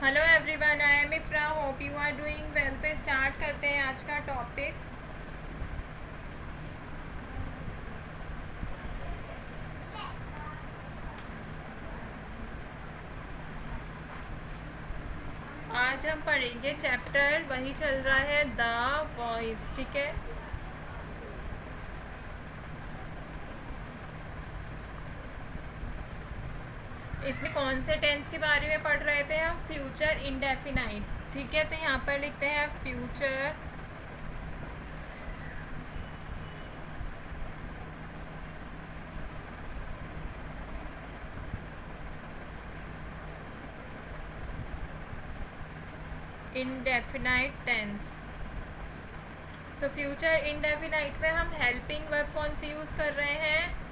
Hello everyone, I am Ifra. Hope you are doing well. तो start करते हैं आज का टॉपिक। आज हम पढ़ेंगे चैप्टर, वही चल रहा है, द वॉइस। ठीक है, इसमें कौन से टेंस के बारे में पढ़ रहे थे हम? Future indefinite. ठीक है, तो यहाँ पर लिखते हैं फ्यूचर इंडेफिनाइट टेंस। तो फ्यूचर इंडेफिनाइट में हम हेल्पिंग वर्ब कौन सी यूज़ कर रहे हैं?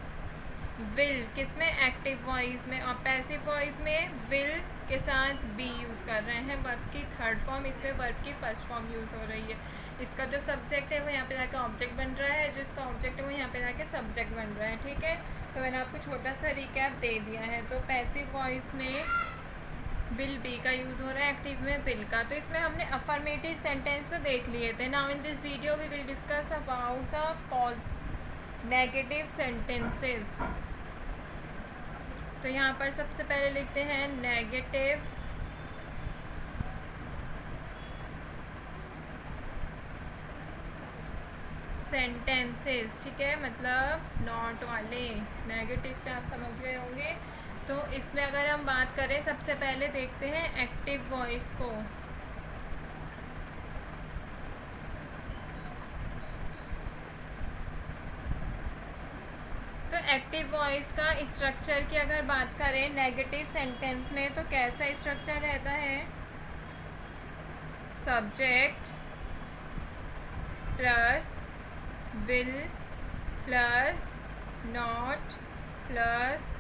विल। किसमें? एक्टिव वॉइस में। और पैसिव वॉइस में विल के साथ बी यूज़ कर रहे हैं। वर्ब की थर्ड फॉर्म, इसमें वर्ब की फर्स्ट फॉर्म यूज़ हो रही है। इसका जो सब्जेक्ट है वो यहाँ पे जाके ऑब्जेक्ट बन रहा है, जो इसका ऑब्जेक्ट है वो यहाँ पे जाके सब्जेक्ट बन रहा है। ठीक है, तो मैंने आपको छोटा सा रिकैप दे दिया है। तो पैसिव वॉइस में विल बी का यूज़ हो रहा है, एक्टिव में विल का। तो इसमें हमने अफर्मेटिव सेंटेंस तो देख लिए थे। Now in this video we will discuss about the negative sentences. तो यहाँ पर सबसे पहले लिखते हैं नेगेटिव सेंटेंसेस। ठीक है, मतलब नॉट वाले। नेगेटिव से आप समझ गए होंगे। तो इसमें अगर हम बात करें, सबसे पहले देखते हैं एक्टिव वॉइस को। तो एक्टिव वॉइस का स्ट्रक्चर की अगर बात करें नेगेटिव सेंटेंस में, तो कैसा स्ट्रक्चर रहता है? Subject plus will plus not plus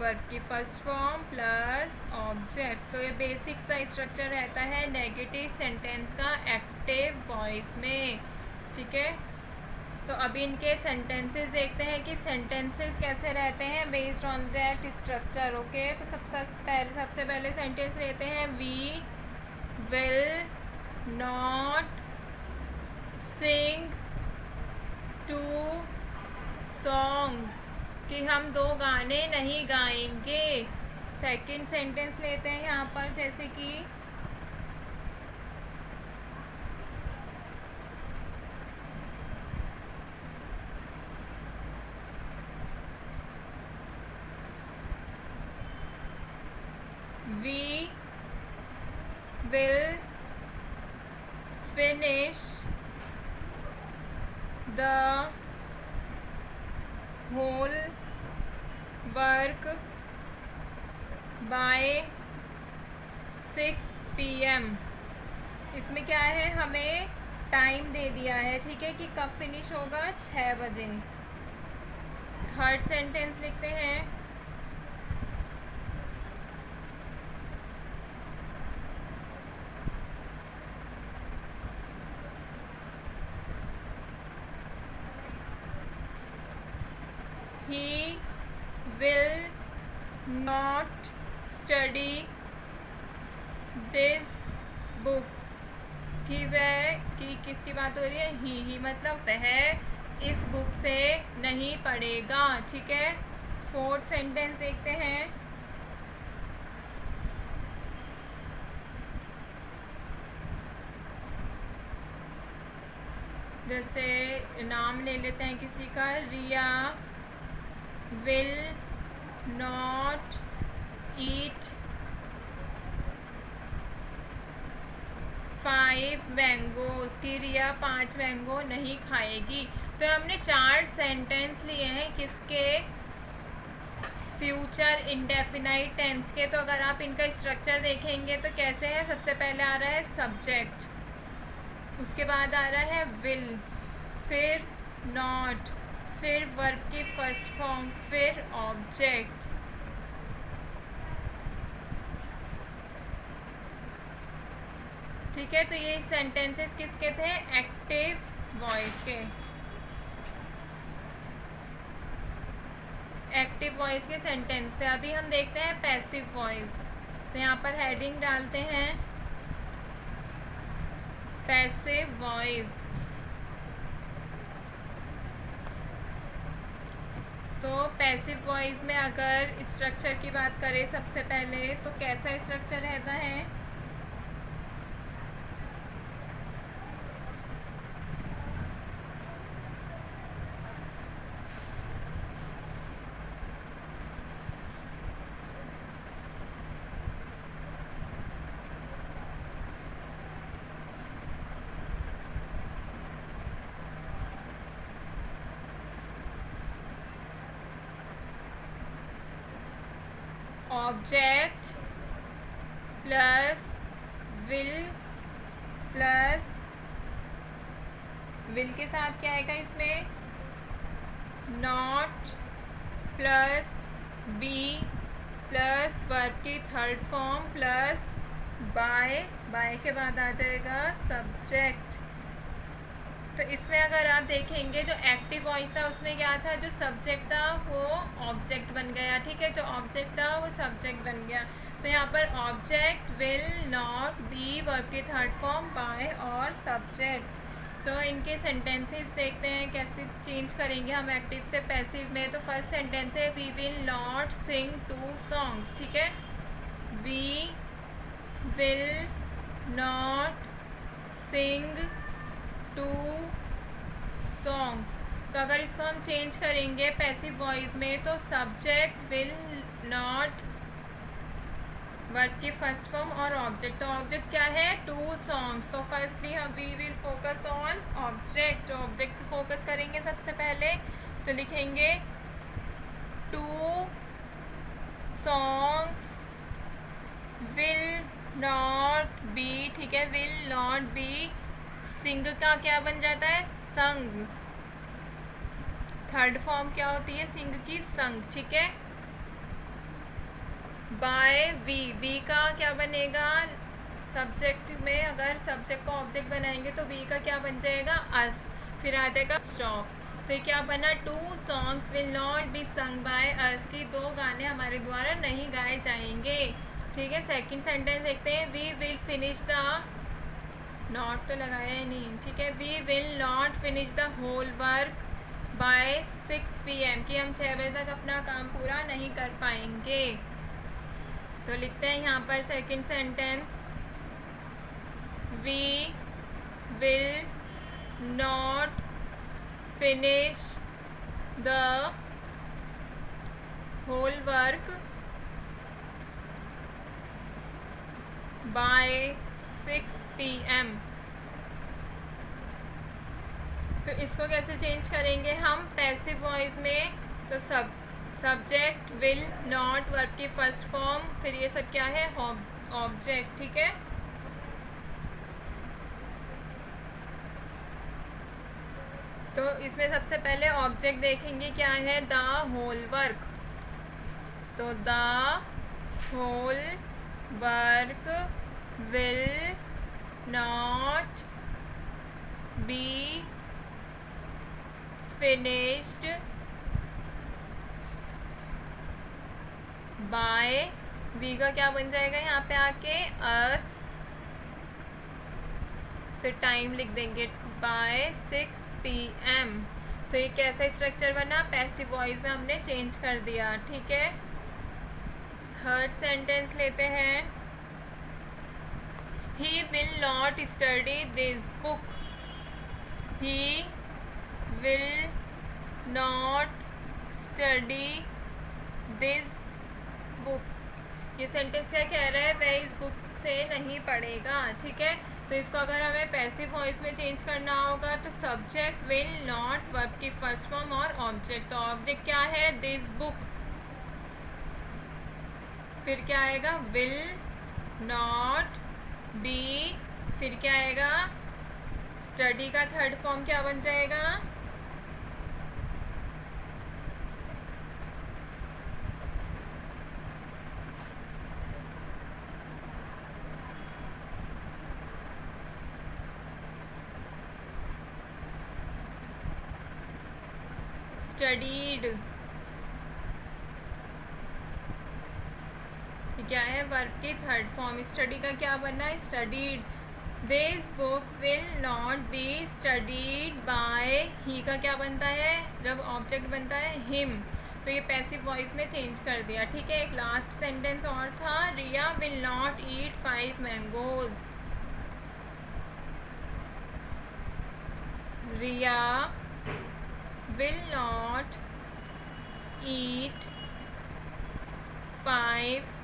verb की फर्स्ट फॉर्म प्लस ऑब्जेक्ट। तो ये बेसिक सा स्ट्रक्चर रहता है नेगेटिव सेंटेंस का एक्टिव वॉइस में। ठीक है, तो अभी इनके सेंटेंसेस देखते हैं कि सेंटेंसेस कैसे रहते हैं based on that structure. Okay, तो सबसे पहले सेंटेंस लेते हैं we will not sing two songs, कि हम 2 गाने नहीं गाएंगे। सेकंड सेंटेंस लेते हैं यहाँ पर, जैसे कि we will finish the whole work by 6 PM। इसमें क्या है, हमें टाइम दे दिया है। ठीक है, कि कब फिनिश होगा? 6 बजे। थर्ड सेंटेंस लिखते हैं he will not study this book। कि वह, कि किसकी बात हो रही है? ही मतलब वह इस बुक से नहीं पढ़ेगा। ठीक है, फोर्थ सेंटेंस देखते हैं। जैसे नाम ले लेते हैं किसी का, रिया विल नॉट ईट 5 मैंगोज, की रिया 5 मैंगो नहीं खाएगी। तो हमने 4 सेंटेंस लिए हैं किसके? फ्यूचर इंडेफिनाइट टेंस के। तो अगर आप इनका स्ट्रक्चर देखेंगे तो कैसे है? सबसे पहले आ रहा है सब्जेक्ट, उसके बाद आ रहा है विल, फिर नॉट, फिर वर्ब की फर्स्ट फॉर्म, फिर ऑब्जेक्ट। ठीक है, तो ये सेंटेंसेस किसके थे? एक्टिव वॉइस के। एक्टिव वॉइस के सेंटेंस थे। अभी हम देखते हैं पैसिव वॉइस। तो यहाँ पर हेडिंग डालते हैं पैसिव वॉइस। तो पैसिव वॉइस में अगर स्ट्रक्चर की बात करें सबसे पहले तो कैसा स्ट्रक्चर रहता है? ऑब्जेक्ट प्लस विल के साथ क्या आएगा इसमें? Not plus be plus verb की थर्ड फॉर्म प्लस बाय के बाद आ जाएगा सब्जेक्ट। तो इसमें अगर आप देखेंगे जो एक्टिव वॉइस था उसमें क्या था, जो सब्जेक्ट था वो ऑब्जेक्ट बन गया, ठीक है, जो ऑब्जेक्ट था वो सब्जेक्ट बन गया। तो यहाँ पर object will not B verb की थर्ड फॉर्म बाय और सब्जेक्ट। तो इनके सेंटेंसेस देखते हैं कैसे चेंज करेंगे हम एक्टिव से पैसिव में। तो फर्स्ट सेंटेंस है we will not sing 2 songs, ठीक है, we will not sing 2 songs. तो अगर इसको हम चेंज करेंगे पैसिव वॉइस में तो सब्जेक्ट विल नॉट वर्ब की फर्स्ट फॉर्म और ऑब्जेक्ट। तो ऑब्जेक्ट क्या है? 2 सॉन्ग्स। तो फर्स्टली हम we will focus on object. Object focus करेंगे सबसे पहले, तो लिखेंगे 2 सॉन्ग्स विल नॉट बी, ठीक है, विल नॉट बी। सिंग का क्या बन जाता है? संग। थर्ड फॉर्म क्या होती है सिंग की? संग, ठीक है। बाय वी का क्या बनेगा? सब्जेक्ट में अगर सब्जेक्ट को ऑब्जेक्ट बनाएंगे तो वी का क्या बन जाएगा? अस। फिर आ जाएगा स्टॉप। तो क्या बना? 2 songs will not B sung by us, की 2 गाने हमारे द्वारा नहीं गाए जाएंगे, ठीक है। सेकंड सेंटेंस देखते हैं we will finish the, not तो लगाया ही नहीं, ठीक है, we will not finish the whole work by 6 PM, कि हम 6 बजे तक अपना काम पूरा नहीं कर पाएंगे। तो लिखते हैं यहाँ पर second sentence we will not finish the whole work by 6 PM। तो इसको कैसे चेंज करेंगे हम पैसिव वॉइस में? तो सब्जेक्ट विल नॉट वर्ब की फर्स्ट फॉर्म, फिर ये सब क्या है? ऑब्जेक्ट, ठीक है। तो इसमें सबसे पहले ऑब्जेक्ट देखेंगे क्या है? The whole work. तो the whole work will not be finished by, we का क्या बन जाएगा यहाँ पे आके? अस। फिर टाइम लिख देंगे बाय 6 PM। तो ये कैसा स्ट्रक्चर बना? पैसिव वॉइस में हमने चेंज कर दिया, ठीक है। थर्ड सेंटेंस लेते हैं he will not study this book, he will not study this book. ये सेंटेंस क्या कह रहा है? वह इस बुक से नहीं पढ़ेगा, ठीक है। तो इसको अगर हमें पैसिव वॉइस में चेंज करना होगा तो सब्जेक्ट विल नॉट वर्ब की फर्स्ट फॉर्म और ऑब्जेक्ट। तो ऑब्जेक्ट क्या है? This book. फिर क्या आएगा? विल नॉट बी, फिर क्या आएगा? स्टडी का थर्ड फॉर्म क्या बन जाएगा? स्टडीड, क्या है, वर्ब की थर्ड फॉर्म। स्टडी का क्या बनना है, studied. This book will not be studied by, he का क्या बनता है, जब ऑब्जेक्ट बनता है हिम, तो ये पैसिव वॉइस में चेंज कर दिया। ठीक है, एक लास्ट सेंटेंस और था, Riya will not eat 5 mangoes. Riya will not eat 5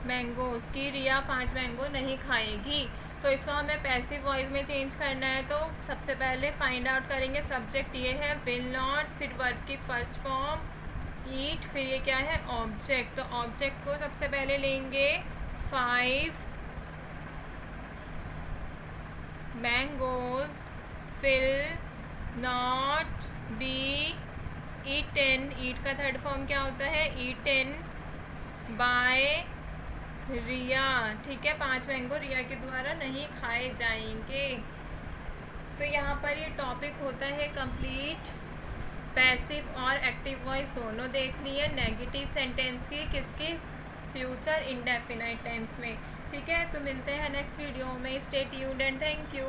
mangoes, की रिया 5 मैंगो नहीं खाएगी। तो इसको हमें पैसिव वॉइस में चेंज करना है। तो सबसे पहले फाइंड आउट करेंगे, सब्जेक्ट ये है विल नॉट, फिर वर्ब की फर्स्ट फॉर्म ईट, फिर ये क्या है, ऑब्जेक्ट। तो ऑब्जेक्ट को सबसे पहले लेंगे 5 mangoes will not be eaten, eat का थर्ड फॉर्म क्या होता है, ईटन बाय रिया। ठीक है, 5 मैंगो रिया के द्वारा नहीं खाए जाएंगे। तो यहाँ पर ये टॉपिक होता है कंप्लीट। पैसिव और एक्टिव वॉइस दोनों देख लिए, नेगेटिव सेंटेंस की, किसकी, फ्यूचर इंडेफिनाइट टेंस में। ठीक है, तो मिलते हैं नेक्स्ट वीडियो में। Stay tuned and thank you.